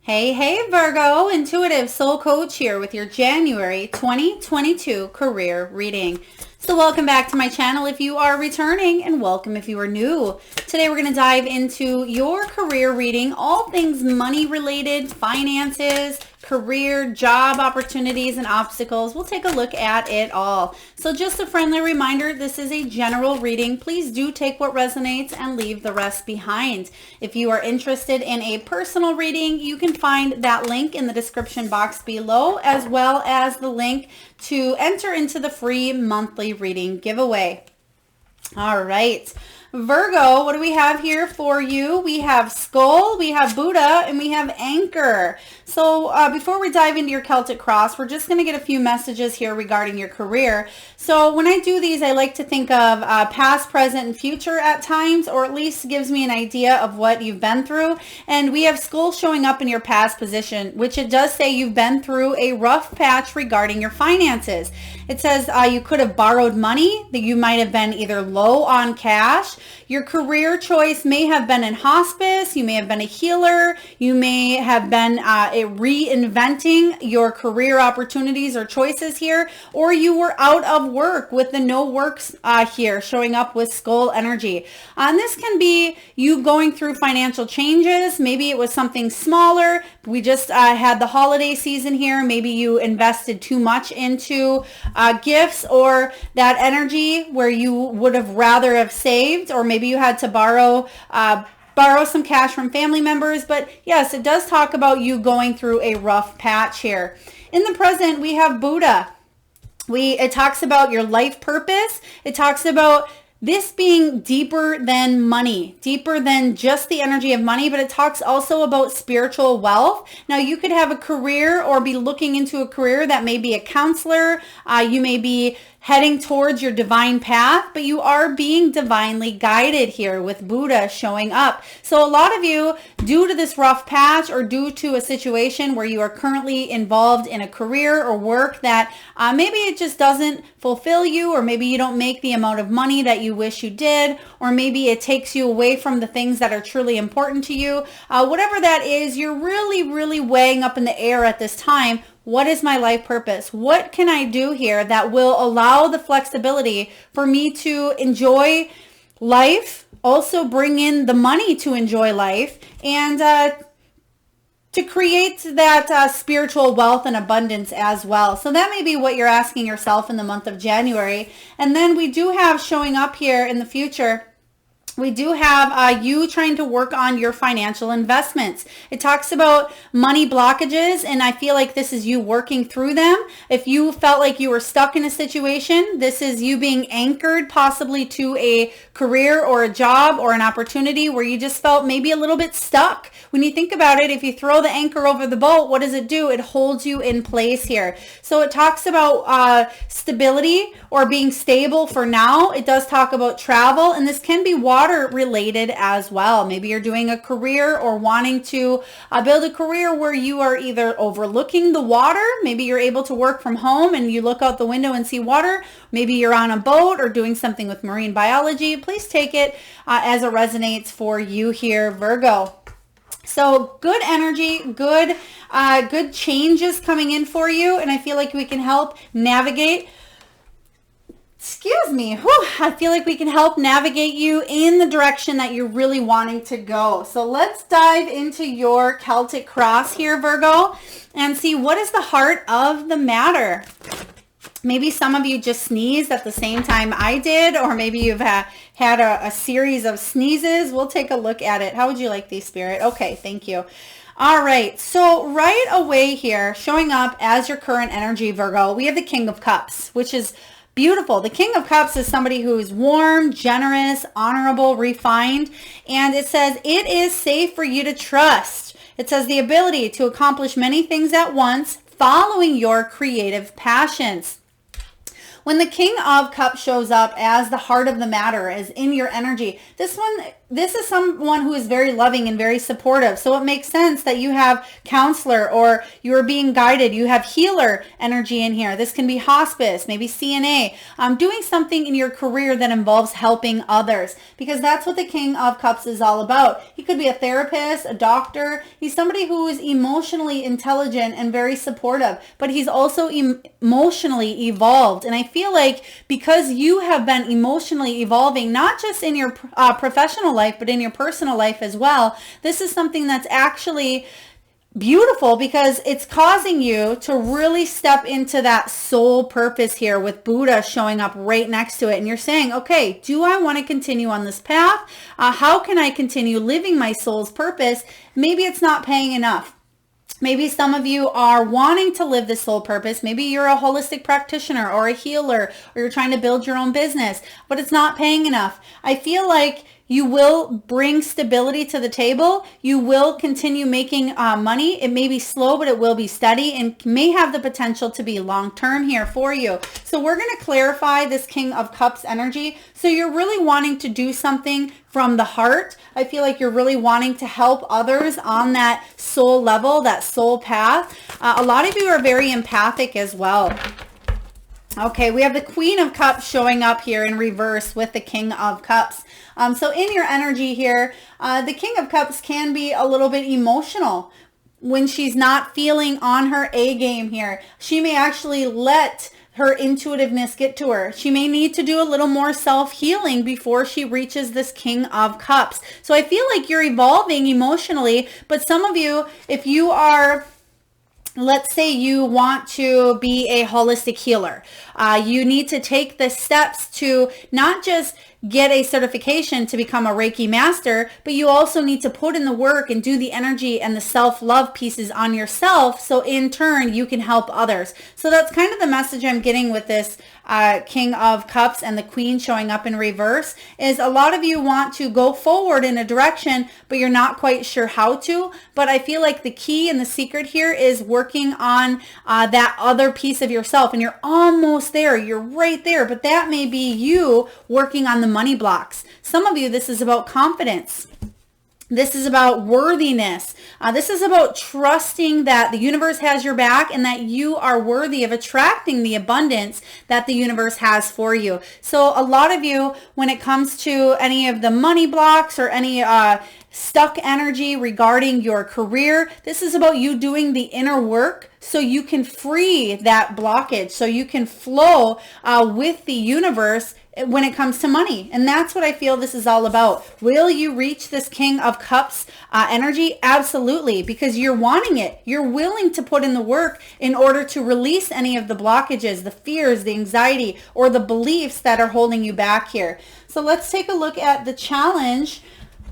Hey, hey, Virgo, Intuitive Soul Coach here with your January 2022 career reading. So welcome back to my channel if you are returning, and welcome if you are new. Today we're going to dive into your career reading, all things money related, finances, career, job opportunities, and obstacles. We'll take a look at it all. So just a friendly reminder, this is a general reading. Please do take what resonates and leave the rest behind. If you are interested in a personal reading, you can find that link in the description box below, as well as the link to enter into the free monthly reading giveaway. All right. Virgo, what do we have here for you? We have Skull, we have Buddha, and we have Anchor. So before we dive into your Celtic Cross, we're just going to get a few messages here regarding your career. So when I do these, I like to think of past, present, and future at times, or at least gives me an idea of what you've been through. And we have Skull showing up in your past position, which it does say you've been through a rough patch regarding your finances. It says you could have borrowed money, that you might have been either low on cash. Your career choice may have been in hospice, you may have been a healer, you may have been reinventing your career opportunities or choices here, or you were out of work with the no works here showing up with Skull energy. And this can be you going through financial changes. Maybe it was something smaller. We just had the holiday season here. Maybe you invested too much into gifts, or that energy where you would have rather have saved, or maybe you had to borrow some cash from family members. But yes, it does talk about you going through a rough patch here. In the present, we have Buddha. It talks about your life purpose. It talks about this being deeper than money, deeper than just the energy of money, but it talks also about spiritual wealth. Now, you could have a career or be looking into a career that may be a counselor. You may be heading towards your divine path, but you are being divinely guided here with Buddha showing up. So a lot of you, due to this rough patch or due to a situation where you are currently involved in a career or work that maybe it just doesn't fulfill you, or maybe you don't make the amount of money that you wish you did, or maybe it takes you away from the things that are truly important to you. Whatever that is, you're really weighing up in the air at this time. What is my life purpose? What can I do here that will allow the flexibility for me to enjoy life, also bring in the money to enjoy life, and to create that spiritual wealth and abundance as well? So that may be what you're asking yourself in the month of January. And then we do have showing up here in the future, we do have you trying to work on your financial investments. It talks about money blockages, and I feel like this is you working through them. If you felt like you were stuck in a situation, this is you being anchored possibly to a career or a job or an opportunity where you just felt maybe a little bit stuck. When you think about it, if you throw the anchor over the boat, what does it do? It holds you in place here. So it talks about stability or being stable for now. It does talk about travel, and this can be water related as well. Maybe you're doing a career or wanting to build a career where you are either overlooking the water. Maybe you're able to work from home and you look out the window and see water. Maybe you're on a boat or doing something with marine biology. Please take it as it resonates for you here, Virgo. So good energy, good changes coming in for you, and I feel like we can help navigate. Excuse me. Whew, I feel like we can help navigate you in the direction that you're really wanting to go. So let's dive into your Celtic Cross here, Virgo, and see what is the heart of the matter. Maybe some of you just sneezed at the same time I did, or maybe you've had a series of sneezes. We'll take a look at it. How would you like these, Spirit? Okay, thank you. All right, so right away here, showing up as your current energy, Virgo, we have the King of Cups, which is beautiful. The King of Cups is somebody who is warm, generous, honorable, refined, and it says it is safe for you to trust. It says the ability to accomplish many things at once, following your creative passions. When the King of Cups shows up as the heart of the matter, as in your energy, this one this is someone who is very loving and very supportive. So it makes sense that you have counselor, or you are being guided. You have healer energy in here. This can be hospice, maybe CNA, doing something in your career that involves helping others, because that's what the King of Cups is all about. He could be a therapist, a doctor. He's somebody who is emotionally intelligent and very supportive, but he's also emotionally evolved. And I feel like because you have been emotionally evolving, not just in your professional life, but in your personal life as well, this is something that's actually beautiful, because it's causing you to really step into that soul purpose here, with Buddha showing up right next to it. And you're saying, okay, do I want to continue on this path? How can I continue living my soul's purpose? Maybe it's not paying enough. Maybe some of you are wanting to live this soul purpose. Maybe you're a holistic practitioner or a healer, or you're trying to build your own business, but it's not paying enough. I feel like you will bring stability to the table. You will continue making money. It may be slow, but it will be steady, and may have the potential to be long-term here for you. So we're going to clarify this King of Cups energy. So you're really wanting to do something from the heart. I feel like you're really wanting to help others on that soul level, that soul path. A lot of you are very empathic as well. Okay, we have the Queen of Cups showing up here in reverse with the King of Cups. So in your energy here, the King of Cups can be a little bit emotional when she's not feeling on her A game here. She may actually let her intuitiveness get to her. She may need to do a little more self-healing before she reaches this King of Cups. So I feel like you're evolving emotionally, but some of you, if you are, let's say you want to be a holistic healer, you need to take the steps to not just get a certification to become a Reiki master, but you also need to put in the work and do the energy and the self-love pieces on yourself, so in turn you can help others. So that's kind of the message I'm getting with this King of Cups and the Queen showing up in reverse, is a lot of you want to go forward in a direction, but you're not quite sure how to. But I feel like the key and the secret here is working on that other piece of yourself, and you're almost there. You're right there, but that may be you working on the money blocks. Some of you, this is about confidence. This is about worthiness. This is about trusting that the universe has your back, and that you are worthy of attracting the abundance that the universe has for you. So a lot of you, when it comes to any of the money blocks or any stuck energy regarding your career, this is about you doing the inner work so you can free that blockage, so you can flow with the universe when it comes to money. And that's what I feel this is all about. Will you reach this King of Cups energy? Absolutely, because you're wanting it. You're willing to put in the work in order to release any of the blockages, the fears, the anxiety, or the beliefs that are holding you back here. So let's take a look at the challenge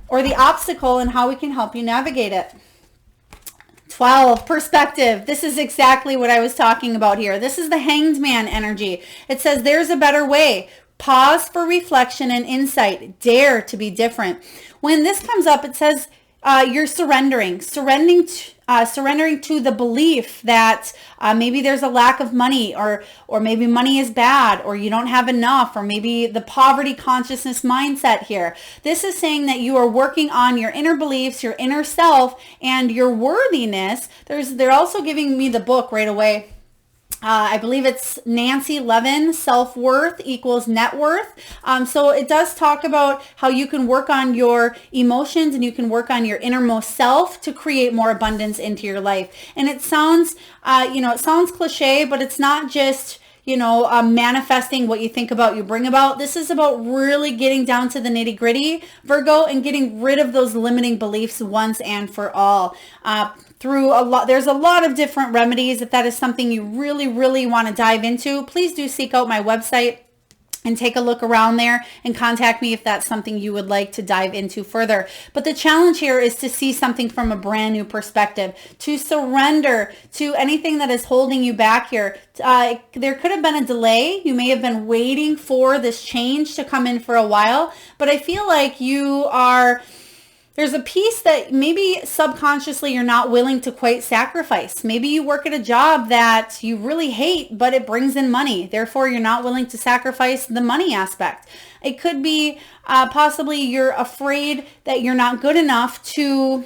or the obstacle and how we can help you navigate it. 12, perspective. This is exactly what I was talking about here. This is the Hanged Man energy. It says there's a better way. Pause for reflection and insight. Dare to be different. When this comes up, it says you're surrendering to the belief that maybe there's a lack of money, or maybe money is bad, or you don't have enough, or maybe the poverty consciousness mindset here. This is saying that you are working on your inner beliefs, your inner self, and your worthiness. They're also giving me the book right away. I believe it's Nancy Levin, Self-Worth Equals Net Worth. So it does talk about how you can work on your emotions and you can work on your innermost self to create more abundance into your life. And it sounds, it sounds cliche, but it's not just, manifesting what you think about, you bring about. This is about really getting down to the nitty gritty, Virgo, and getting rid of those limiting beliefs once and for all. There's a lot of different remedies. If that is something you really, really want to dive into, please do seek out my website and take a look around there and contact me if that's something you would like to dive into further. But the challenge here is to see something from a brand new perspective, to surrender to anything that is holding you back here. There could have been a delay. You may have been waiting for this change to come in for a while, but I feel like you are there's a piece that maybe subconsciously you're not willing to quite sacrifice. Maybe you work at a job that you really hate, but it brings in money. Therefore, you're not willing to sacrifice the money aspect. It could be possibly you're afraid that you're not good enough to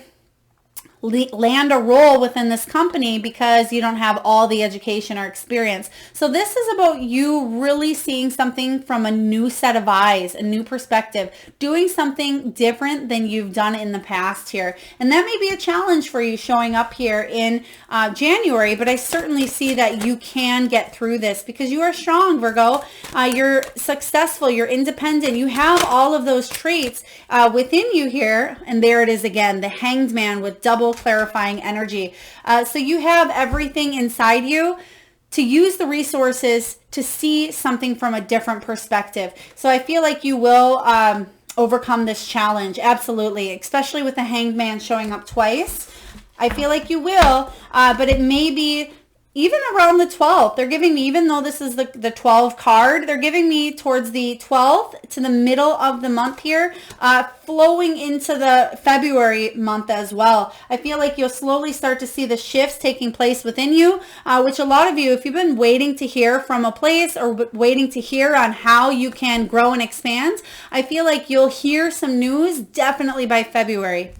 land a role within this company because you don't have all the education or experience. So this is about you really seeing something from a new set of eyes, a new perspective, doing something different than you've done in the past here. And that may be a challenge for you showing up here in January, but I certainly see that you can get through this because you are strong, Virgo. You're successful, you're independent, you have all of those traits within you here. And there it is again, the Hanged Man with double clarifying energy. So you have everything inside you to use the resources to see something from a different perspective. So I feel like you will overcome this challenge. Absolutely. Especially with the Hanged Man showing up twice. I feel like you will, but it may be even around the 12th. They're giving me, even though this is the 12 card, they're giving me towards the 12th to the middle of the month here, flowing into the February month as well. I feel like you'll slowly start to see the shifts taking place within you, which a lot of you, if you've been waiting to hear from a place or waiting to hear on how you can grow and expand, I feel like you'll hear some news definitely by February.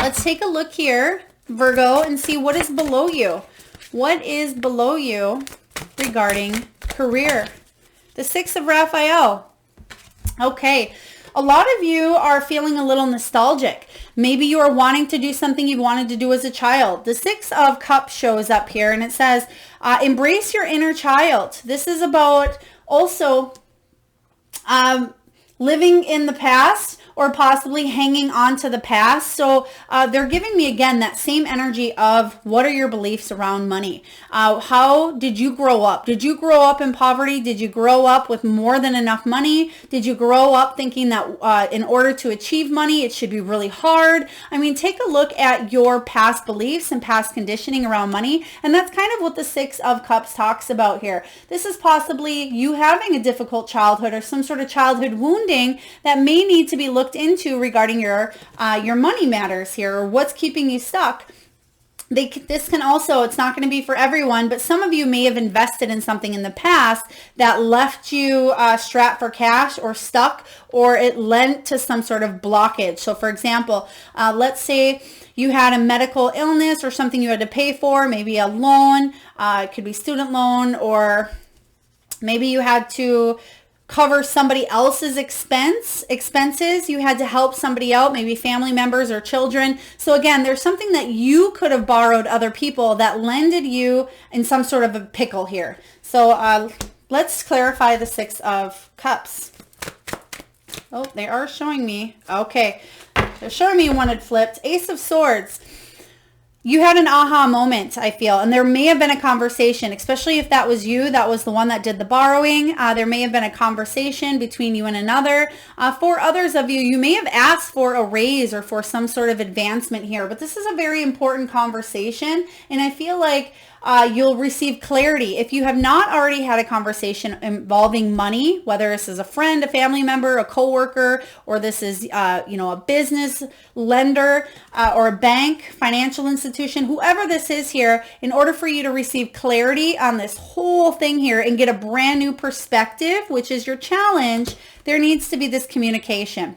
Let's take a look here, Virgo, and see what is below you. What is below you regarding career? The Six of Raphael. Okay. A lot of you are feeling a little nostalgic. Maybe you are wanting to do something you wanted to do as a child. The Six of Cups shows up here and it says, embrace your inner child. This is about also living in the past or possibly hanging on to the past. So they're giving me, again, that same energy of what are your beliefs around money? How did you grow up? Did you grow up in poverty? Did you grow up with more than enough money? Did you grow up thinking that in order to achieve money, it should be really hard? I mean, take a look at your past beliefs and past conditioning around money. And that's kind of what the Six of Cups talks about here. This is possibly you having a difficult childhood or some sort of childhood wounding that may need to be looked into regarding your money matters here, or what's keeping you stuck. This can also, it's not going to be for everyone, but some of you may have invested in something in the past that left you strapped for cash or stuck, or it led to some sort of blockage. So for example, let's say you had a medical illness or something you had to pay for, maybe a loan, it could be student loan, or maybe you had to cover somebody else's expenses. You had to help somebody out, maybe family members or children. So again, there's something that you could have borrowed other people that landed you in some sort of a pickle here. So let's clarify the Six of Cups. Oh, they are showing me. Okay. They're showing me one had flipped. Ace of Swords. You had an aha moment, I feel, and there may have been a conversation, especially if that was you, that was the one that did the borrowing. There may have been a conversation between you and another. For others of you, you may have asked for a raise or for some sort of advancement here, but this is a very important conversation, and I feel like you'll receive clarity. If you have not already had a conversation involving money, whether this is a friend, a family member, a coworker, or this is a business lender or a bank, financial institution, whoever this is here, in order for you to receive clarity on this whole thing here and get a brand new perspective, which is your challenge, there needs to be this communication.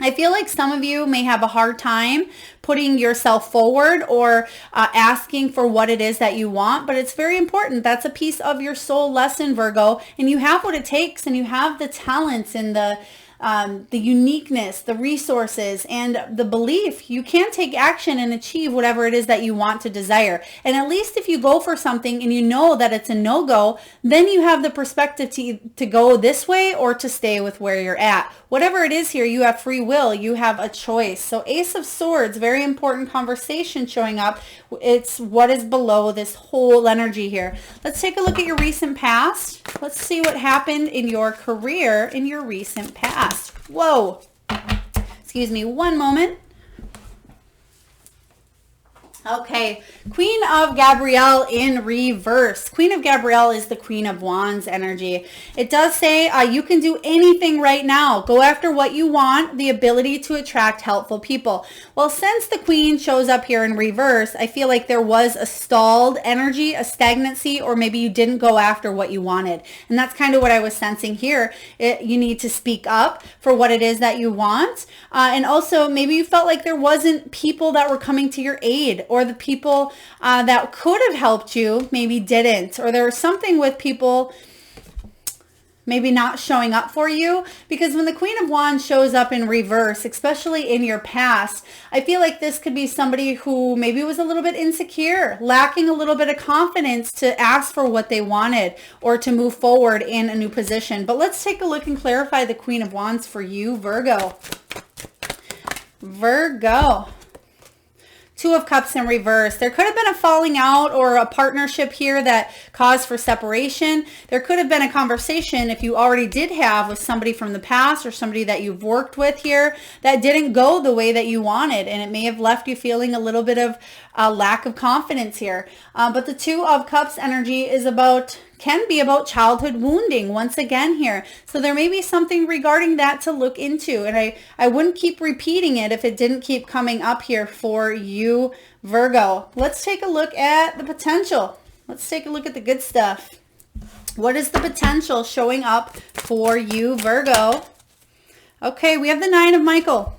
I feel like some of you may have a hard time putting yourself forward or asking for what it is that you want, but it's very important. That's a piece of your soul lesson, Virgo, and you have what it takes, and you have the talents and the uniqueness, the resources, and the belief. You can take action and achieve whatever it is that you want to desire. And at least if you go for something and you know that it's a no-go, then you have the perspective to go this way or to stay with where you're at. Whatever it is here, you have free will. You have a choice. So Ace of Swords, very important conversation showing up. It's what is below this whole energy here. Let's take a look at your recent past. Let's see what happened in your career in your recent past. Whoa. Excuse me one moment. Okay, Queen of Gabrielle in reverse. Queen of Gabrielle is the Queen of Wands energy. It does say you can do anything right now. Go after what you want, the ability to attract helpful people. Well, since the Queen shows up here in reverse, I feel like there was a stalled energy, a stagnancy, or maybe you didn't go after what you wanted. And that's kind of what I was sensing here. You need to speak up for what it is that you want. And also maybe you felt like there wasn't people that were coming to your aid, or the people that could have helped you maybe didn't, or there was something with people maybe not showing up for you. Because when the Queen of Wands shows up in reverse, especially in your past, I feel like this could be somebody who maybe was a little bit insecure, lacking a little bit of confidence to ask for what they wanted or to move forward in a new position. But let's take a look and clarify the Queen of Wands for you, Virgo. Virgo. Two of Cups in reverse. There could have been a falling out or a partnership here that caused for separation. There could have been a conversation, if you already did have, with somebody from the past or somebody that you've worked with here that didn't go the way that you wanted, and it may have left you feeling a little bit of a lack of confidence here. But the Two of Cups energy is can be about childhood wounding once again here. So there may be something regarding that to look into. And I wouldn't keep repeating it if it didn't keep coming up here for you, Virgo. Let's take a look at the potential. Let's take a look at the good stuff. What is the potential showing up for you, Virgo? Okay, we have the Nine of Michael.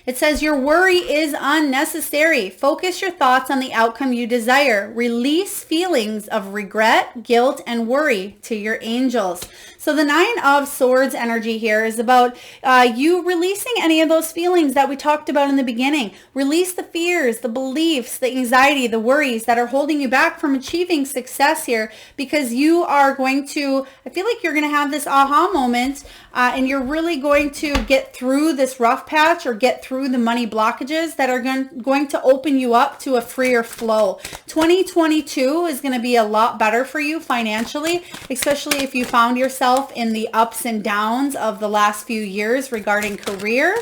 It says your worry is unnecessary. Focus your thoughts on the outcome you desire. Release feelings of regret, guilt, and worry to your angels. So the Nine of Swords energy here is about you releasing any of those feelings that we talked about in the beginning. Release the fears, the beliefs, the anxiety, the worries that are holding you back from achieving success here, because you are going to, I feel like you're going to have this aha moment and you're really going to get through this rough patch or get through the money blockages that are going to open you up to a freer flow. 2022 is going to be a lot better for you financially, especially if you found yourself in the ups and downs of the last few years regarding career.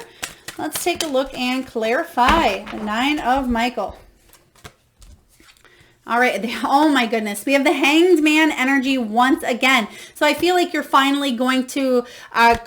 Let's take a look and clarify the Nine of Michael. All right. Oh my goodness. We have the Hanged Man energy once again. So I feel like you're finally going to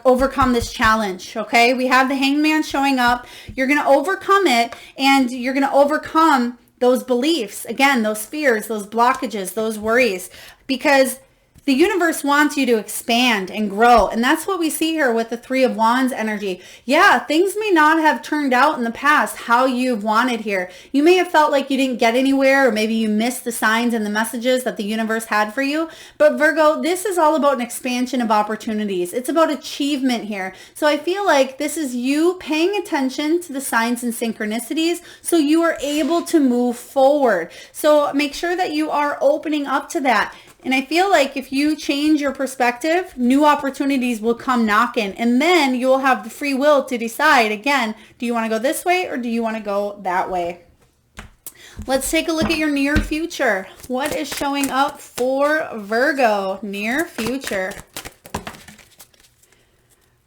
overcome this challenge. Okay. We have the Hanged Man showing up. You're going to overcome it, and you're going to overcome those beliefs. Again, those fears, those blockages, those worries, because the universe wants you to expand and grow. And that's what we see here with the Three of Wands energy. Yeah, things may not have turned out in the past how you've wanted here. You may have felt like you didn't get anywhere, or maybe you missed the signs and the messages that the universe had for you. But Virgo, this is all about an expansion of opportunities. It's about achievement here. So I feel like this is you paying attention to the signs and synchronicities so you are able to move forward. So make sure that you are opening up to that. And I feel like if you change your perspective, new opportunities will come knocking. And then you will have the free will to decide, again, do you want to go this way or do you want to go that way? Let's take a look at your near future. What is showing up for Virgo? Near future.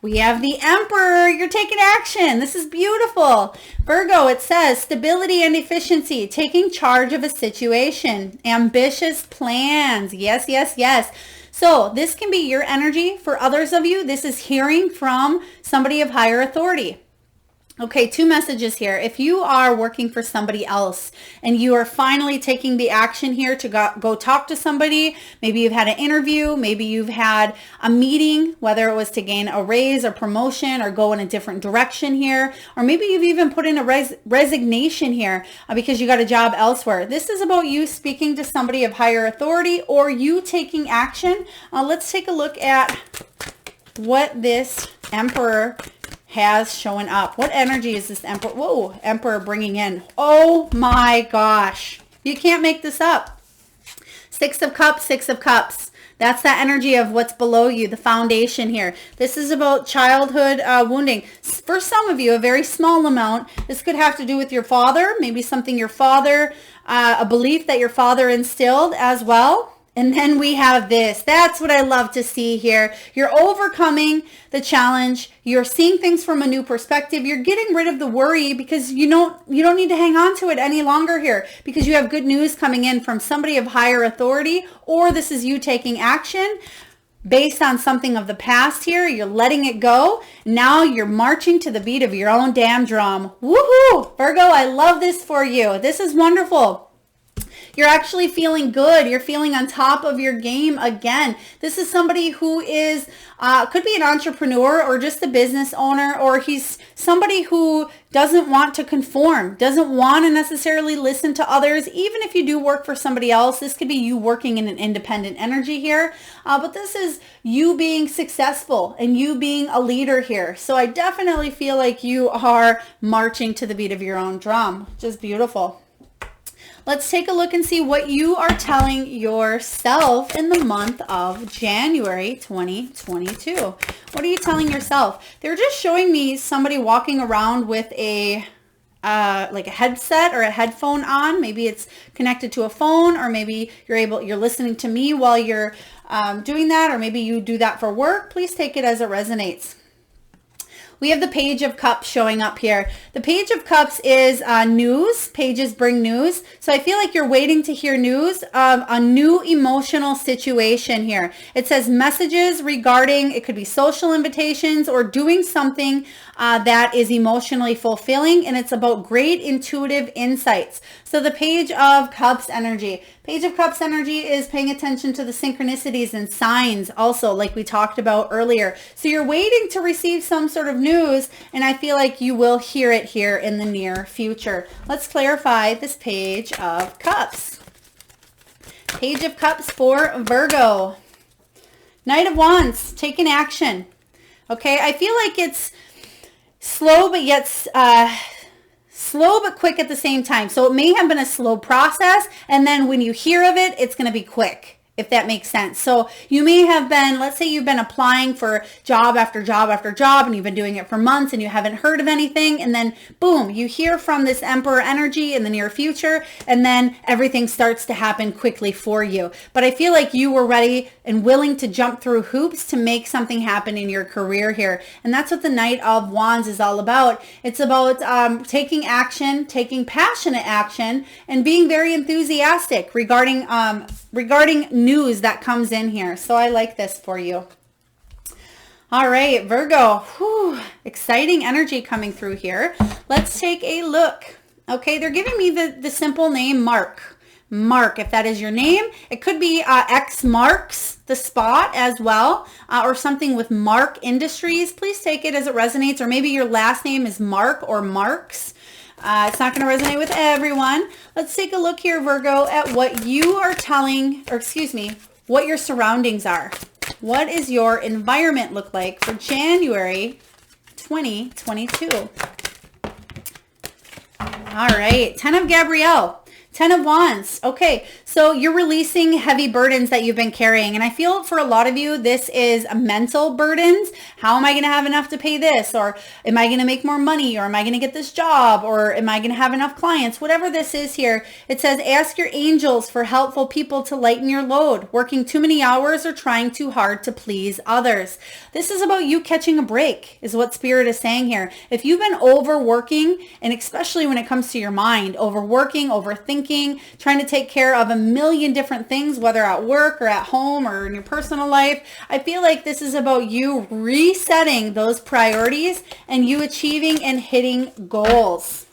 We have the Emperor. You're taking action. This is beautiful. Virgo, it says stability and efficiency, taking charge of a situation, ambitious plans. Yes, yes, yes. So this can be your energy. For others of you, this is hearing from somebody of higher authority. Okay, two messages here. If you are working for somebody else and you are finally taking the action here to go talk to somebody, maybe you've had an interview, maybe you've had a meeting, whether it was to gain a raise or promotion or go in a different direction here, or maybe you've even put in a resignation here because you got a job elsewhere. This is about you speaking to somebody of higher authority or you taking action. Let's take a look at what this Emperor has shown up. What energy is this Emperor? Whoa, Emperor bringing in. Oh my gosh. You can't make this up. Six of Cups, Six of Cups. That's that energy of what's below you, the foundation here. This is about childhood wounding. For some of you, a very small amount. This could have to do with your father, maybe something your father, a belief that your father instilled as well. And then we have this. That's what I love to see here. You're overcoming the challenge. You're seeing things from a new perspective. You're getting rid of the worry because you don't need to hang on to it any longer here, because you have good news coming in from somebody of higher authority, or this is you taking action based on something of the past here. You're letting it go. Now you're marching to the beat of your own damn drum. Woohoo! Virgo, I love this for you. This is wonderful. You're actually feeling good. You're feeling on top of your game again. This is somebody who is, could be an entrepreneur or just a business owner, or he's somebody who doesn't want to conform, doesn't want to necessarily listen to others. Even if you do work for somebody else, this could be you working in an independent energy here. But this is you being successful and you being a leader here. So I definitely feel like you are marching to the beat of your own drum. Just beautiful. Let's take a look and see what you are telling yourself in the month of January 2022. What are you telling yourself? They're just showing me somebody walking around with a like a headset or a headphone on. Maybe it's connected to a phone, or maybe you're listening to me while you're doing that, or maybe you do that for work. Please take it as it resonates. We have the Page of Cups showing up here. The Page of Cups is news. Pages bring news. So I feel like you're waiting to hear news of a new emotional situation here. It says messages regarding, it could be social invitations or doing something that is emotionally fulfilling, and it's about great intuitive insights. So the Page of Cups energy. Page of Cups energy is paying attention to the synchronicities and signs also, like we talked about earlier. So you're waiting to receive some sort of news, and I feel like you will hear it here in the near future. Let's clarify this Page of Cups. Page of Cups for Virgo. Knight of Wands, taking action. Okay, I feel like it's slow, but yet slow but quick at the same time. So it may have been a slow process, and then when you hear of it, it's going to be quick, if that makes sense. So you may have been, let's say you've been applying for job after job after job, and you've been doing it for months and you haven't heard of anything, and then boom, you hear from this Emperor energy in the near future, and then everything starts to happen quickly for you. But I feel like you were ready and willing to jump through hoops to make something happen in your career here. And that's what the Knight of Wands is all about. It's about taking action, taking passionate action, and being very enthusiastic regarding news that comes in here. So I like this for you. All right, Virgo. Whew, exciting energy coming through here. Let's take a look. Okay, they're giving me the simple name Mark. Mark, if that is your name. It could be X marks the spot as well, or something with Mark Industries. Please take it as it resonates, or maybe your last name is Mark or Marks. It's not going to resonate with everyone. Let's take a look here, Virgo, at what you are telling, or excuse me, what your surroundings are. What is your environment look like for January 2022? All right, 10 of Gabrielle. 10 of Wands. Okay, so you're releasing heavy burdens that you've been carrying. And I feel for a lot of you, this is mental burdens. How am I going to have enough to pay this? Or am I going to make more money? Or am I going to get this job? Or am I going to have enough clients? Whatever this is here, it says, ask your angels for helpful people to lighten your load. Working too many hours or trying too hard to please others. This is about you catching a break, is what Spirit is saying here. If you've been overworking, and especially when it comes to your mind, overworking, overthinking, trying to take care of a million different things, whether at work or at home or in your personal life, I feel like this is about you resetting those priorities and you achieving and hitting goals.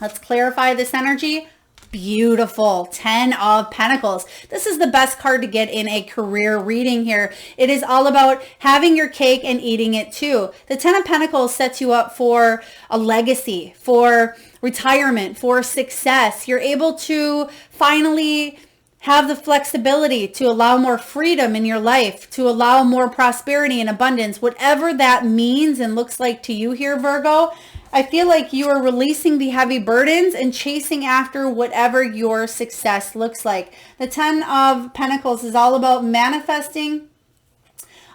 Let's clarify this energy. Beautiful. 10 of Pentacles. This is the best card to get in a career reading here. It is all about having your cake and eating it too. The 10 of Pentacles sets you up for a legacy, for retirement, for success. You're able to finally have the flexibility to allow more freedom in your life, to allow more prosperity and abundance, whatever that means and looks like to you here, Virgo. I feel like you are releasing the heavy burdens and chasing after whatever your success looks like. The 10 of Pentacles is all about manifesting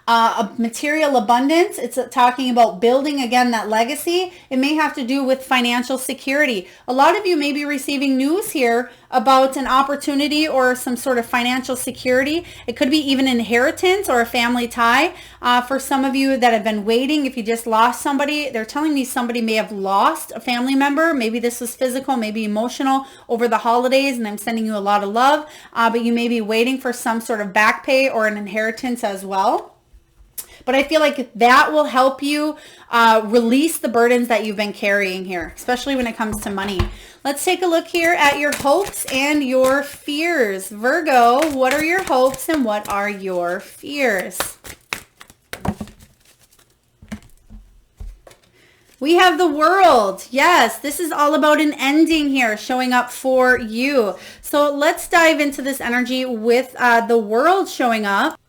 a material abundance. It's talking about building, again, that legacy. It may have to do with financial security. A lot of you may be receiving news here about an opportunity or some sort of financial security. It could be even inheritance or a family tie. For some of you that have been waiting, if you just lost somebody, they're telling me somebody may have lost a family member. Maybe this was physical, maybe emotional over the holidays, and I'm sending you a lot of love. But you may be waiting for some sort of back pay or an inheritance as well. But I feel like that will help you release the burdens that you've been carrying here, especially when it comes to money. Let's take a look here at your hopes and your fears. Virgo, what are your hopes and what are your fears? We have the World. Yes, this is all about an ending here showing up for you. So let's dive into this energy with the World showing up.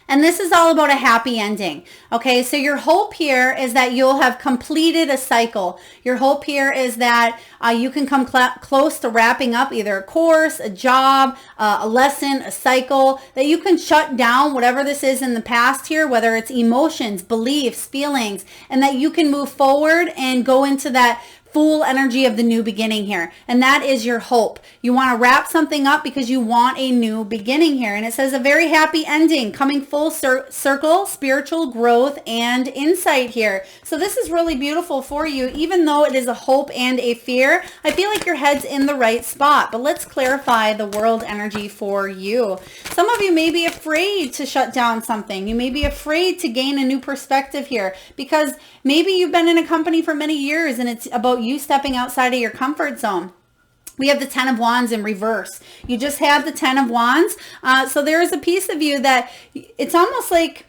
And this is all about a happy ending. Okay, so your hope here is that you'll have completed a cycle. Your hope here is that you can come close to wrapping up either a course, a job, a lesson, a cycle, that you can shut down whatever this is in the past here, whether it's emotions, beliefs, feelings, and that you can move forward and go into that full energy of the new beginning here. And that is your hope. You want to wrap something up because you want a new beginning here. And it says a very happy ending, coming full circle, spiritual growth and insight here. So this is really beautiful for you. Even though it is a hope and a fear, I feel like your head's in the right spot. But let's clarify the World energy for you. Some of you may be afraid to shut down something. You may be afraid to gain a new perspective here because maybe you've been in a company for many years and it's about you stepping outside of your comfort zone. We have the 10 of Wands in reverse. You just had the 10 of Wands. So there is a piece of you that it's almost like,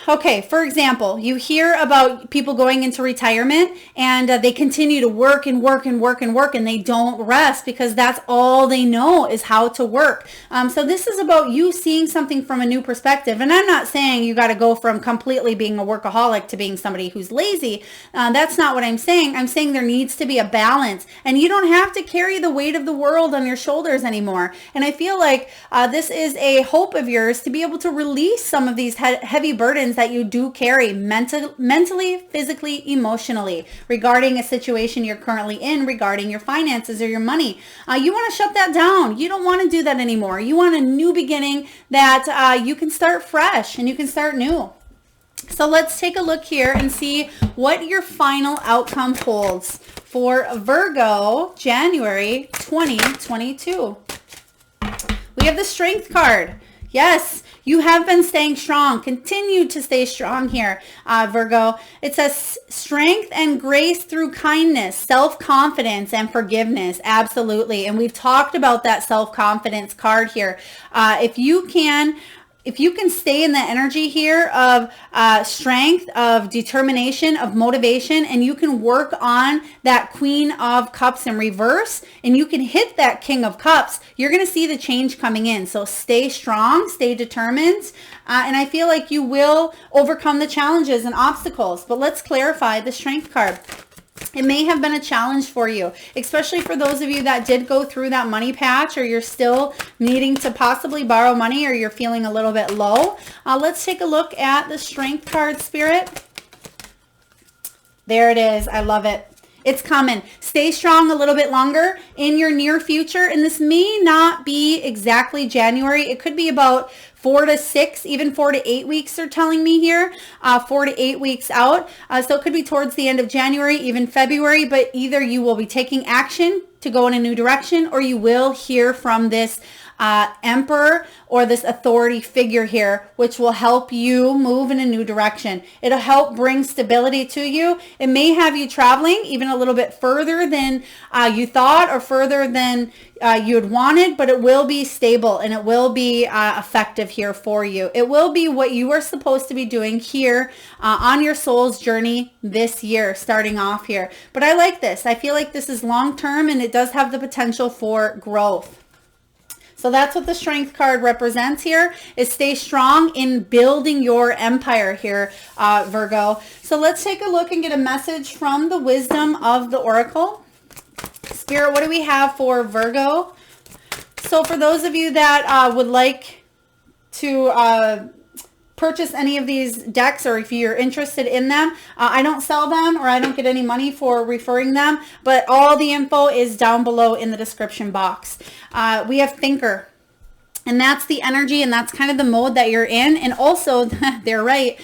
okay, for example, you hear about people going into retirement and they continue to work and work and work and work and they don't rest because that's all they know is how to work. So this is about you seeing something from a new perspective. And I'm not saying you got to go from completely being a workaholic to being somebody who's lazy. That's not what I'm saying. I'm saying there needs to be a balance and you don't have to carry the weight of the world on your shoulders anymore. And I feel like this is a hope of yours to be able to release some of these heavy burdens that you do carry mentally, physically, emotionally regarding a situation you're currently in, regarding your finances or your money. You want to shut that down. You don't want to do that anymore. You want a new beginning that you can start fresh and you can start new. So let's take a look here and see what your final outcome holds for Virgo, January 2022. We have the Strength card. Yes, you have been staying strong. Continue to stay strong here, Virgo. It says strength and grace through kindness, self-confidence and forgiveness. Absolutely. And we've talked about that self-confidence card here. If you can stay in the energy here of strength, of determination, of motivation, and you can work on that Queen of Cups in reverse, and you can hit that King of Cups, you're going to see the change coming in. So stay strong, stay determined, and I feel like you will overcome the challenges and obstacles. But let's clarify the Strength card. It may have been a challenge for you, especially for those of you that did go through that money patch or you're still needing to possibly borrow money or you're feeling a little bit low. Let's take a look at the Strength card, Spirit. There it is. I love it. It's coming. Stay strong a little bit longer in your near future. And this may not be exactly January. It could be about 4 to 6, even 4 to 8 weeks they're telling me here, 4 to 8 weeks out. So it could be towards the end of January, even February, but either you will be taking action to go in a new direction or you will hear from this emperor or this authority figure here, which will help you move in a new direction. It'll help bring stability to you. It may have you traveling even a little bit further than you thought or further than you had wanted, but it will be stable and it will be effective here for you. It will be what you are supposed to be doing here on your soul's journey this year, starting off here. But I like this. I feel like this is long-term and it does have the potential for growth. So that's what the Strength card represents here, is stay strong in building your empire here, Virgo. So let's take a look and get a message from the wisdom of the Oracle. Spirit, what do we have for Virgo? So for those of you that would like to purchase any of these decks, or if you're interested in them, I don't sell them, or I don't get any money for referring them, but all the info is down below in the description box. We have Thinker. And that's the energy, and that's kind of the mode that you're in. And also, they're right.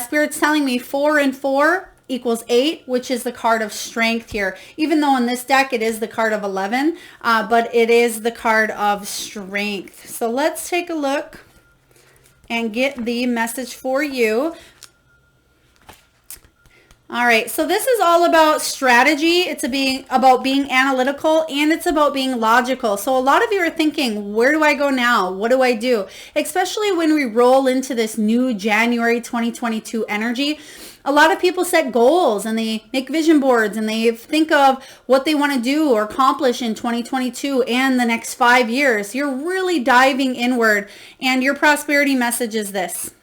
Spirit's telling me 4 and 4 equals 8, which is the card of strength here. Even though in this deck it is the card of 11, but it is the card of strength. So let's take a look and get the message for you. All right, so this is all about strategy. It's about being analytical, and it's about being logical. So a lot of you are thinking, where do I go now? What do I do? Especially when we roll into this new January 2022 energy. A lot of people set goals, and they make vision boards, and they think of what they want to do or accomplish in 2022 and the next 5 years. You're really diving inward, and your prosperity message is this.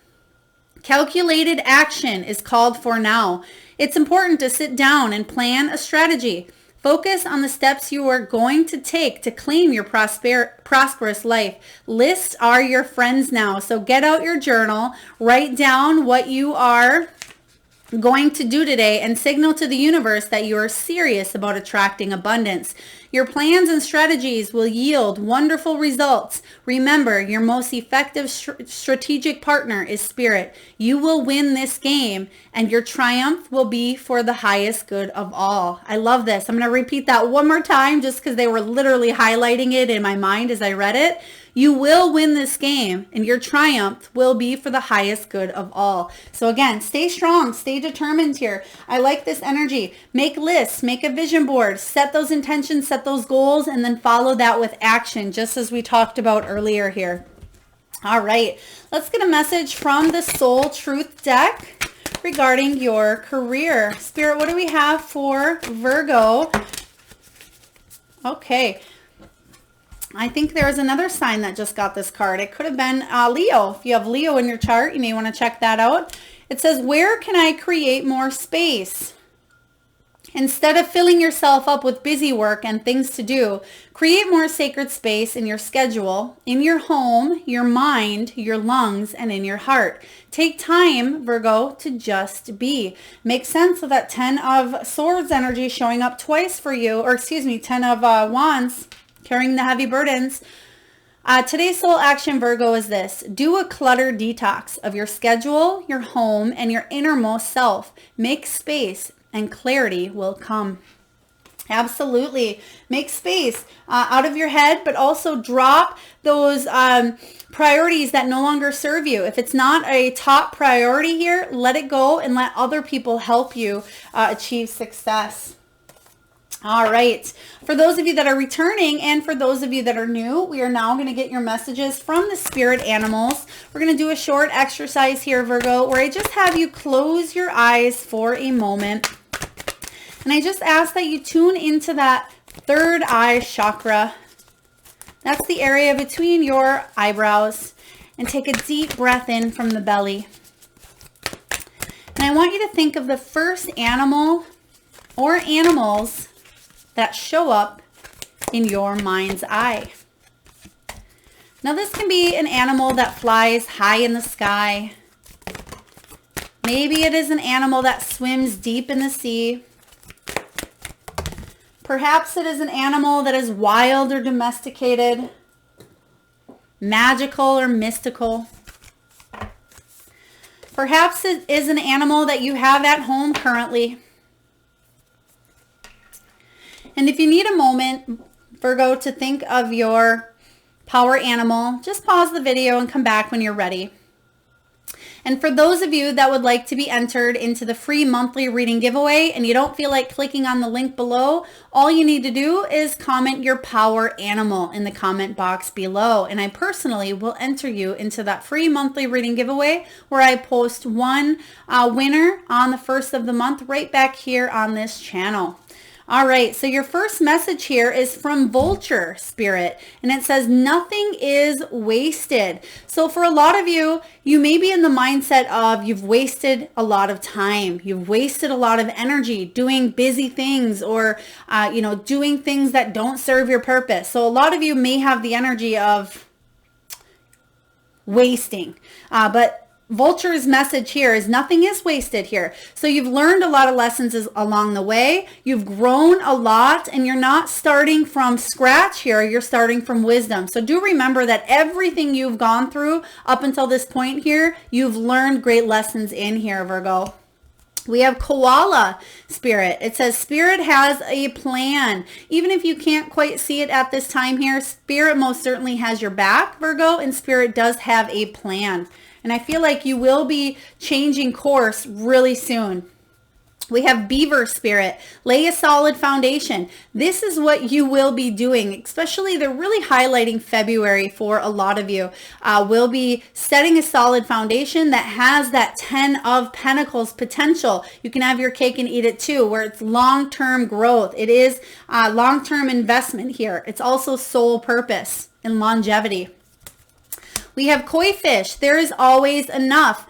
Calculated action is called for now. It's important to sit down and plan a strategy. Focus on the steps you are going to take to claim your prosperous life. Lists are your friends now. So get out your journal, write down what you are going to do today, and signal to the universe that you are serious about attracting abundance. Your plans and strategies will yield wonderful results. Remember, your most effective strategic partner is Spirit. You will win this game, and your triumph will be for the highest good of all. I love this. I'm going to repeat that one more time just because they were literally highlighting it in my mind as I read it. You will win this game, and your triumph will be for the highest good of all. So again, stay strong, stay determined here. I like this energy. Make lists, make a vision board, set those intentions, set those goals, and then follow that with action, just as we talked about earlier here. All right, let's get a message from the Soul Truth deck regarding your career. Spirit, what do we have for Virgo? Okay. I think there is another sign that just got this card. It could have been Leo. If you have Leo in your chart, you may want to check that out. It says, where can I create more space? Instead of filling yourself up with busy work and things to do, create more sacred space in your schedule, in your home, your mind, your lungs, and in your heart. Take time, Virgo, to just be. Make sense of that 10 of Swords energy showing up twice for you, or excuse me, 10 of Wands. Carrying the heavy burdens. Today's soul action, Virgo, is this. Do a clutter detox of your schedule, your home, and your innermost self. Make space, and clarity will come. Absolutely. Make space out of your head, but also drop those priorities that no longer serve you. If it's not a top priority here, let it go and let other people help you achieve success. All right. For those of you that are returning and for those of you that are new, we are now going to get your messages from the spirit animals. We're going to do a short exercise here, Virgo, where I just have you close your eyes for a moment. And I just ask that you tune into that third eye chakra. That's the area between your eyebrows. And take a deep breath in from the belly. And I want you to think of the first animal or animals that show up in your mind's eye. Now this can be an animal that flies high in the sky. Maybe it is an animal that swims deep in the sea. Perhaps it is an animal that is wild or domesticated, magical or mystical. Perhaps it is an animal that you have at home currently. And if you need a moment, Virgo, to think of your power animal, just pause the video and come back when you're ready. And for those of you that would like to be entered into the free monthly reading giveaway and you don't feel like clicking on the link below, all you need to do is comment your power animal in the comment box below. And I personally will enter you into that free monthly reading giveaway where I post one winner on the first of the month right back here on this channel. All right, so your first message here is from Vulture Spirit, and it says, nothing is wasted. So for a lot of you, you may be in the mindset of you've wasted a lot of time. You've wasted a lot of energy doing busy things or, doing things that don't serve your purpose. So a lot of you may have the energy of wasting, but Vulture's message here is nothing is wasted here. So you've learned a lot of lessons along the way. You've grown a lot, and you're not starting from scratch here. You're starting from wisdom. So do remember that everything you've gone through up until this point here, you've learned great lessons in here, Virgo. We have koala spirit. It says spirit has a plan. Even if you can't quite see it at this time here, spirit most certainly has your back, Virgo, and spirit does have a plan. And I feel like you will be changing course really soon. We have beaver spirit. Lay a solid foundation. This is what you will be doing, especially they're really highlighting February for a lot of you. We'll be setting a solid foundation that has that 10 of Pentacles potential. You can have your cake and eat it too, where it's long-term growth. It is long-term investment here. It's also soul purpose and longevity. We have koi fish. There is always enough.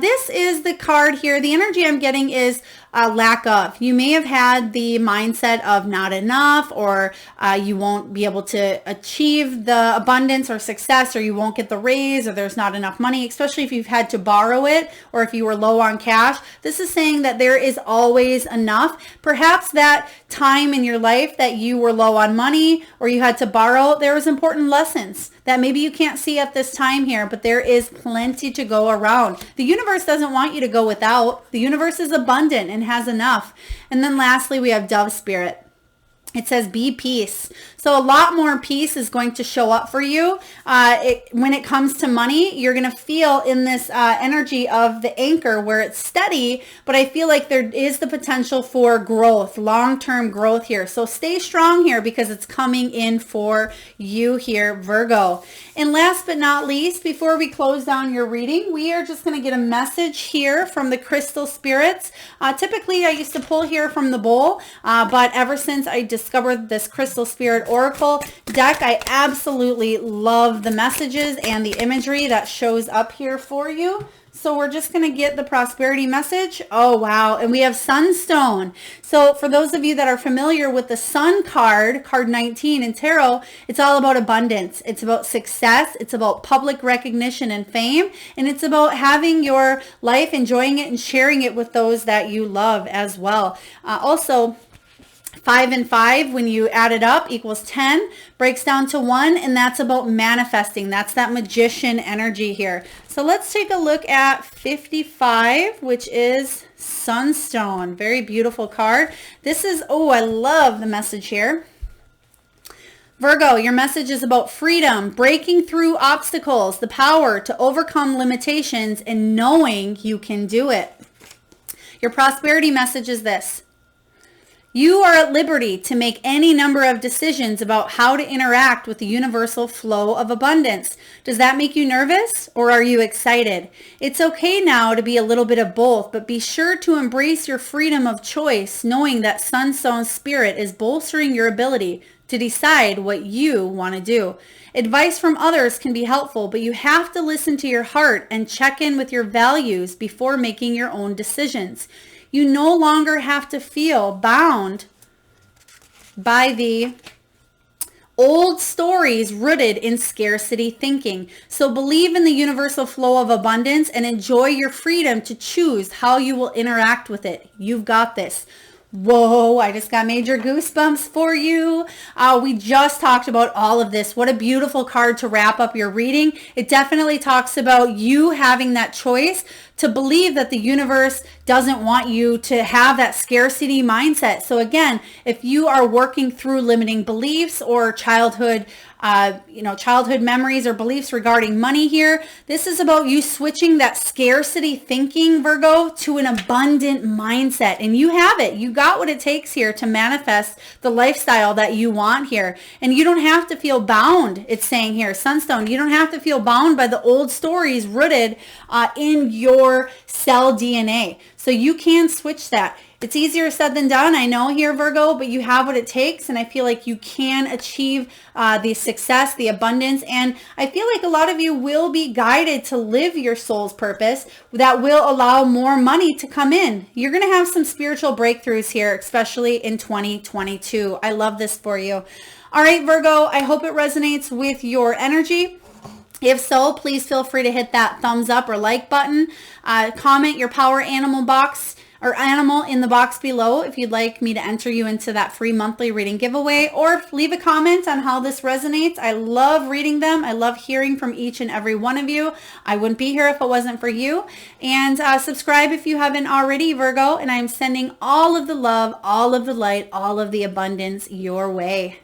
This is the card here. The energy I'm getting is lack of. You may have had the mindset of not enough, or you won't be able to achieve the abundance or success, or you won't get the raise, or there's not enough money, especially if you've had to borrow it, or if you were low on cash. This is saying that there is always enough. Perhaps that time in your life that you were low on money or you had to borrow, there was important lessons that maybe you can't see at this time here, but there is plenty to go around. The universe doesn't want you to go without. The universe is abundant and has enough. And then lastly, we have dove spirit. It says be peace. So a lot more peace is going to show up for you. When it comes to money, you're going to feel in this energy of the anchor where it's steady, but I feel like there is the potential for growth, long-term growth here. So stay strong here because it's coming in for you here, Virgo. And last but not least, before we close down your reading, we are just going to get a message here from the crystal spirits. Typically, I used to pull here from the bowl, but ever since I discovered this crystal spirit oracle deck, I absolutely love the messages and the imagery that shows up here for you. So we're just going to get the prosperity message. Oh, wow. And we have Sunstone. So for those of you that are familiar with the Sun card, card 19 in tarot, it's all about abundance. It's about success. It's about public recognition and fame. And it's about having your life, enjoying it, and sharing it with those that you love as well. Also, 5 and 5, when you add it up, equals 10, breaks down to 1, and that's about manifesting. That's that magician energy here. So let's take a look at 55, which is Sunstone. Very beautiful card. This is, oh, I love the message here. Virgo, your message is about freedom, breaking through obstacles, the power to overcome limitations, and knowing you can do it. Your prosperity message is this. You are at liberty to make any number of decisions about how to interact with the universal flow of abundance. Does that make you nervous, or are you excited? It's okay now to be a little bit of both, but be sure to embrace your freedom of choice, knowing that Sunstone spirit is bolstering your ability to decide what you want to do. Advice from others can be helpful, but you have to listen to your heart and check in with your values before making your own decisions. You no longer have to feel bound by the old stories rooted in scarcity thinking. So believe in the universal flow of abundance and enjoy your freedom to choose how you will interact with it. You've got this. Whoa, I just got major goosebumps for you. We just talked about all of this. What a beautiful card to wrap up your reading. It definitely talks about you having that choice to believe that the universe doesn't want you to have that scarcity mindset. So again, if you are working through limiting beliefs or childhood memories or beliefs regarding money here, this is about you switching that scarcity thinking, Virgo, to an abundant mindset. And you have it. You got what it takes here to manifest the lifestyle that you want here. And you don't have to feel bound, it's saying here, Sunstone. You don't have to feel bound by the old stories rooted in your cell DNA. So you can switch that. It's easier said than done, I know here, Virgo, but you have what it takes, and I feel like you can achieve the success, the abundance, and I feel like a lot of you will be guided to live your soul's purpose that will allow more money to come in. You're going to have some spiritual breakthroughs here, especially in 2022. I love this for you. All right, Virgo, I hope it resonates with your energy. If so, please feel free to hit that thumbs up or like button. Comment your power animal box or animal in the box below if you'd like me to enter you into that free monthly reading giveaway, or leave a comment on how this resonates. I love reading them. I love hearing from each and every one of you. I wouldn't be here if it wasn't for you. And subscribe if you haven't already, Virgo, and I'm sending all of the love, all of the light, all of the abundance your way.